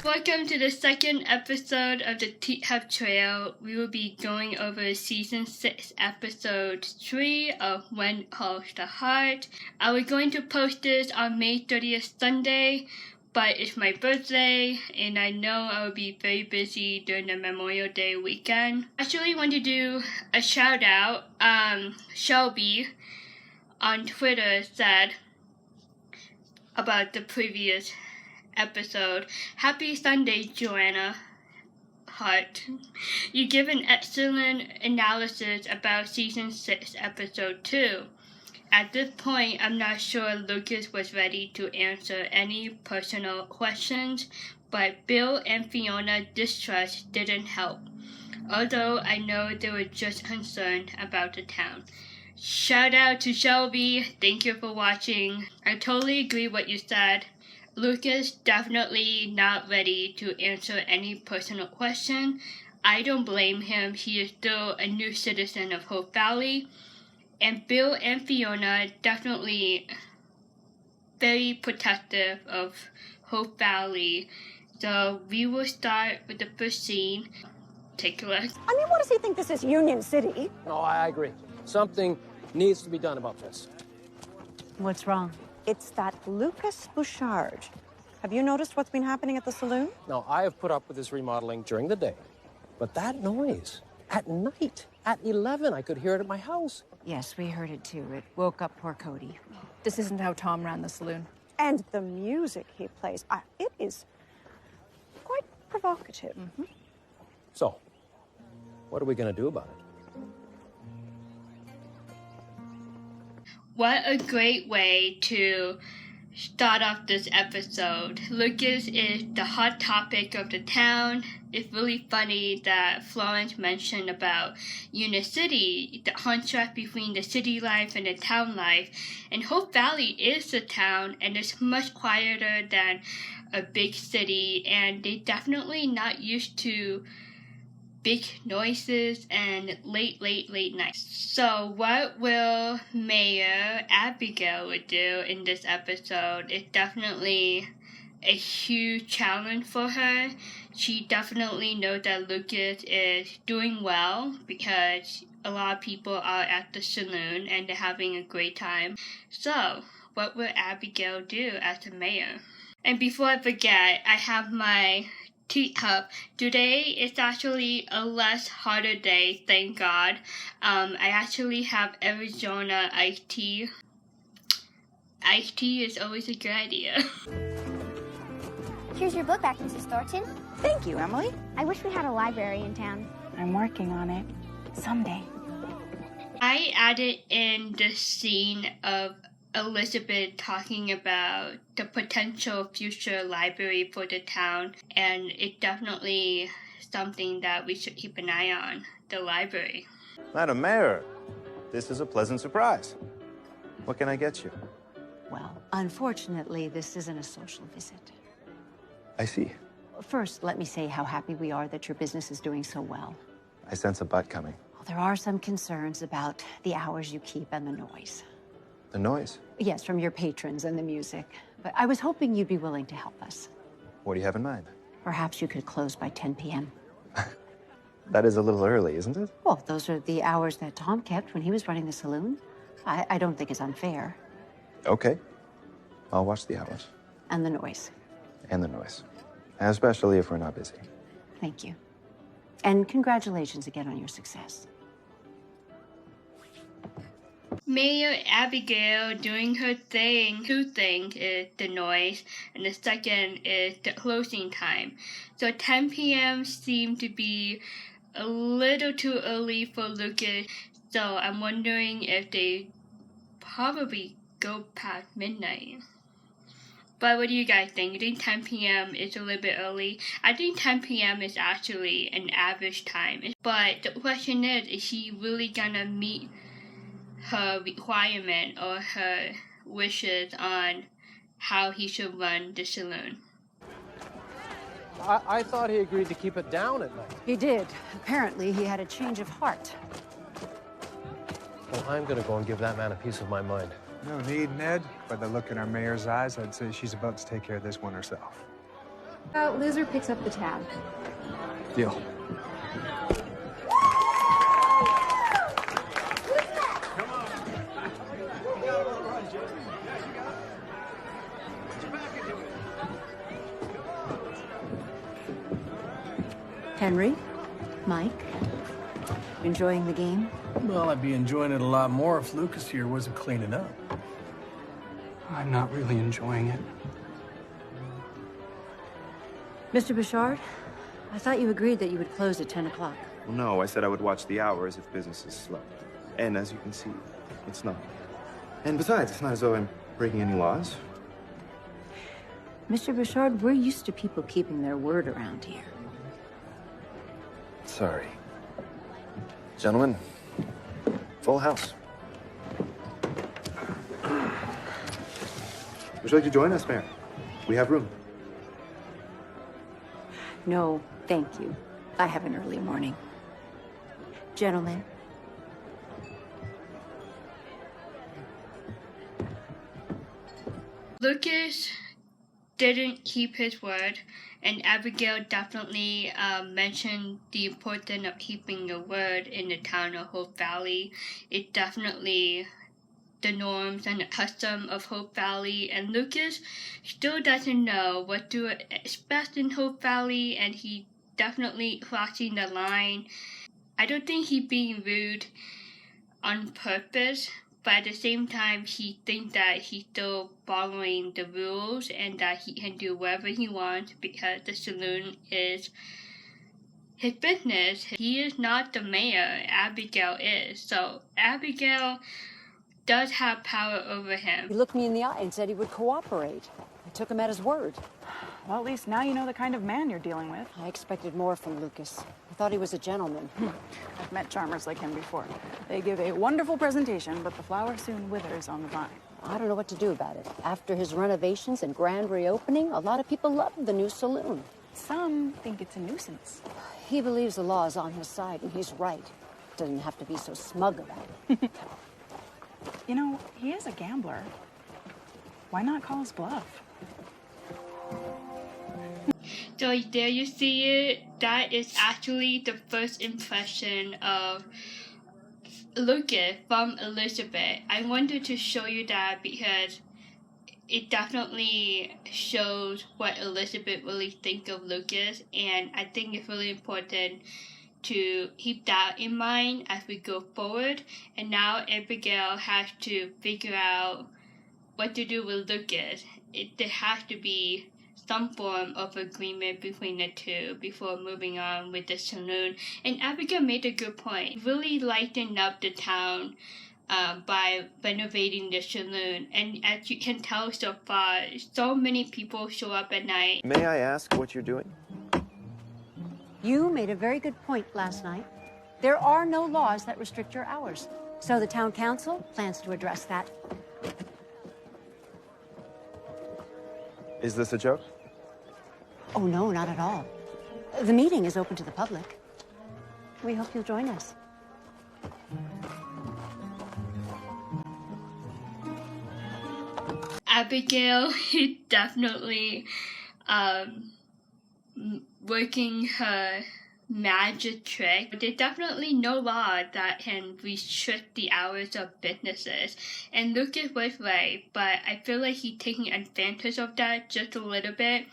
Welcome to the second episode of the Teacup Trail. We will be going over Season 6, Episode 3 of When Calls the Heart. I was going to post this on May 30th, Sunday, but it's my birthday, and I know I will be very busy during the Memorial Day weekend. I actually want to do a shout out. Shelby on Twitter said about the previous episode, "Happy Sunday, Joanna Hart. You give an excellent analysis about Season 6, Episode 2. At this point, I'm not sure Lucas was ready to answer any personal questions, but Bill and Fiona's distrust didn't help, although I know they were just concerned about the town." Shout out to Shelby. Thank you for watching. I totally agree what you said. Lucas definitely not ready to answer any personal question. I don't blame him. He is still a new citizen of Hope Valley. And Bill and Fiona definitely very protective of Hope Valley. So we will start with the first scene. Take a look. I mean, what does he think this is, Union City? No, I agree. Something needs to be done about this. What's wrong? It's that Lucas Bouchard. Have you noticed what's been happening at the saloon? Now, I have put up with this remodeling during the day, but that noise at night, at 11, I could hear it at my house. Yes, we heard it too. It woke up poor Cody. This isn't how Tom ran the saloon. And the music he plays, it is quite provocative. Mm-hmm. So, what are we going to do about it? What a great way to start off this episode. Lucas is the hot topic of the town. It's really funny that Florence mentioned about Union City, the contrast between the city life and the town life. And Hope Valley is the town, and it's much quieter than a big city, and they're definitely not used to big noises and late nights. So what will Mayor Abigail do in this episode is definitely a huge challenge for her. She definitely knows that Lucas is doing well because a lot of people are at the saloon and they're having a great time. So what will Abigail do as the mayor? And before I forget, I have my Teacup. Today is actually a less harder day, thank God. I actually have Arizona iced tea. Iced tea is always a good idea. Here's your book back, Mrs. Thornton. Thank you, Emily. I wish we had a library in town. I'm working on it. Someday. I added in the scene of Elizabeth talking about the potential future library for the town, and it's definitely something that we should keep an eye on, the library. Madam Mayor, this is a pleasant surprise. What can I get you? Well, unfortunately, this isn't a social visit. I see. First, let me say how happy we are that your business is doing so well. I sense a butt coming. Well, there are some concerns about the hours you keep and the noise. The noise? Yes, from your patrons and the music. But I was hoping you'd be willing to help us. What do you have in mind? Perhaps you could close by 10 p.m. That is a little early, isn't it? Well, those are the hours that Tom kept when he was running the saloon. I don't think it's unfair. Okay. I'll watch the hours. And the noise. And the noise. Especially if we're not busy. Thank you. And congratulations again on your success. Mayor Abigail doing her thing. Two things is the noise, and the second is the closing time. So 10 p.m. seemed to be a little too early for Lucas, so I'm wondering if they probably go past midnight. But what do you guys think? You think 10 p.m. is a little bit early? I think 10 p.m. is actually an average time. But the question is she really gonna meet her requirement or her wishes on how he should run the saloon? I thought he agreed to keep it down at night. He did. Apparently, he had a change of heart. Well, I'm going to go and give that man a piece of my mind. No need, Ned. By the look in our mayor's eyes, I'd say she's about to take care of this one herself. Loser picks up the tab. Deal. Henry, Mike, enjoying the game? Well, I'd be enjoying it a lot more if Lucas here wasn't cleaning up. I'm not really enjoying it. Mr. Bouchard, I thought you agreed that you would close at 10 o'clock. Well, no, I said I would watch the hours if business is slow. And as you can see, it's not. And besides, it's not as though I'm breaking any laws. Mr. Bouchard, we're used to people keeping their word around here. Sorry. Gentlemen, full house. Would you like to join us, Mayor? We have room. No, thank you. I have an early morning. Gentlemen. Lucas didn't keep his word, and Abigail definitely mentioned the importance of keeping your word in the town of Hope Valley. It's definitely the norms and the custom of Hope Valley, and Lucas still doesn't know what to expect in Hope Valley, and he definitely crossing the line. I don't think he's being rude on purpose, but at the same time, he thinks that he's still following the rules and that he can do whatever he wants because the saloon is his business. He is not the mayor, Abigail is. So Abigail does have power over him. He looked me in the eye and said he would cooperate. I took him at his word. Well, at least now you know the kind of man you're dealing with. I expected more from Lucas. I thought he was a gentleman. I've met charmers like him before. They give a wonderful presentation, but the flower soon withers on the vine. I don't know what to do about it. After his renovations and grand reopening, a lot of people love the new saloon. Some think it's a nuisance. He believes the law is on his side, and he's right. Doesn't have to be so smug about it. You know, he is a gambler. Why not call his bluff? So there you see it. That is actually the first impression of Lucas from Elizabeth. I wanted to show you that because it definitely shows what Elizabeth really thinks of Lucas, and I think it's really important to keep that in mind as we go forward. And now Abigail has to figure out what to do with Lucas. There has to be some form of agreement between the two before moving on with the saloon. And Abigail made a good point. Really lighten up the town by renovating the saloon. And as you can tell so far, so many people show up at night. May I ask what you're doing? You made a very good point last night. There are no laws that restrict your hours. So the town council plans to address that. Is this a joke? Oh, no, not at all. The meeting is open to the public. We hope you'll join us. Abigail is definitely working her magic trick. There's definitely no law that can restrict the hours of businesses. And Lucas was right, but I feel like he's taking advantage of that just a little bit.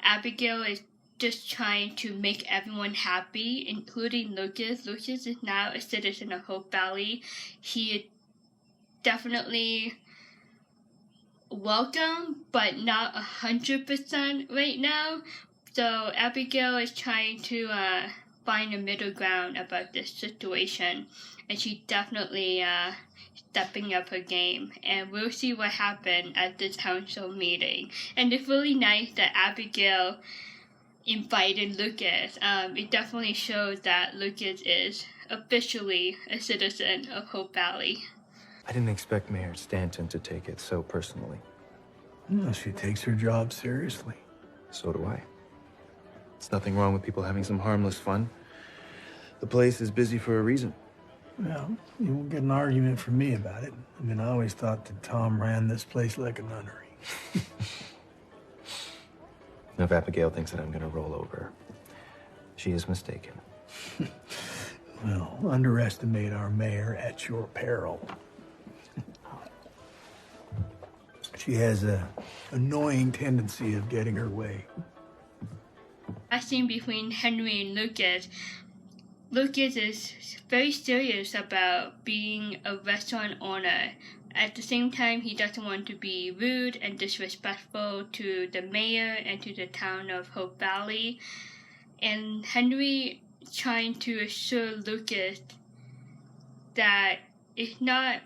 Abigail is just trying to make everyone happy, including Lucas. Lucas is now a citizen of Hope Valley. He is definitely welcome, but not 100% right now. So Abigail is trying to find a middle ground about this situation, and she's definitely stepping up her game. And we'll see what happens at the council meeting. And it's really nice that Abigail invited Lucas. It definitely shows that Lucas is officially a citizen of Hope Valley. I didn't expect Mayor Stanton to take it so personally. No, she takes her job seriously. So do I. There's nothing wrong with people having some harmless fun. The place is busy for a reason. Well, you won't get an argument from me about it. I mean, I always thought that Tom ran this place like a nunnery. If Abigail thinks that I'm gonna roll over, she is mistaken. Well, underestimate our mayor at your peril. She has a annoying tendency of getting her way. That scene between Henry and Lucas is very serious about being a restaurant owner. At the same time, he doesn't want to be rude and disrespectful to the mayor and to the town of Hope Valley. And Henry trying to assure Lucas that it's not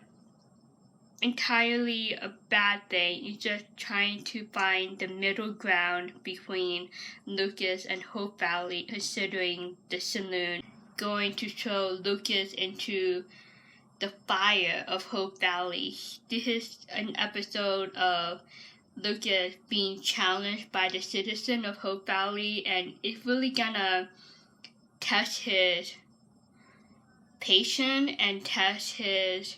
entirely a bad thing. He's just trying to find the middle ground between Lucas and Hope Valley, considering the Saloon going to throw Lucas into the fire of Hope Valley. This is an episode of Lucas being challenged by the citizen of Hope Valley, and it's really gonna test his patience and test his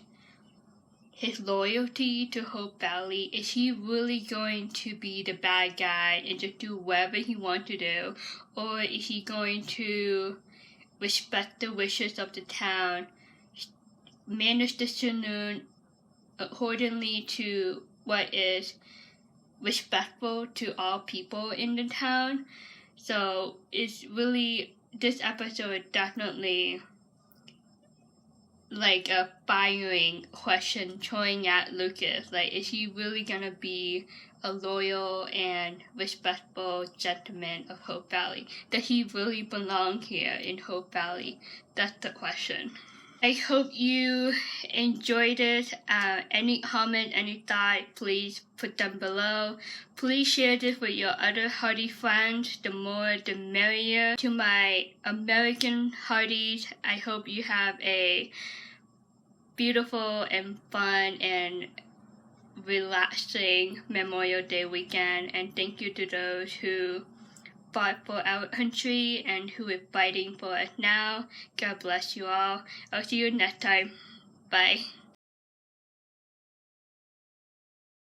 loyalty to Hope Valley. Is he really going to be the bad guy and just do whatever he wants to do? Or is he going to respect the wishes of the town, manage the Saloon accordingly to what is respectful to all people in the town? So it's really, this episode definitely like a firing question throwing at Lucas. Like, is he really gonna be a loyal and respectful gentleman of Hope Valley? Does he really belong here in Hope Valley? That's the question. I hope you enjoyed it. Any comment, any thought, please put them below. Please share this with your other hearty friends. The more, the merrier. To my American hearties, I hope you have a beautiful and fun and relaxing Memorial Day weekend. And thank you to those who fought for our country and who is fighting for us now. God bless you all. I'll see you next time. Bye.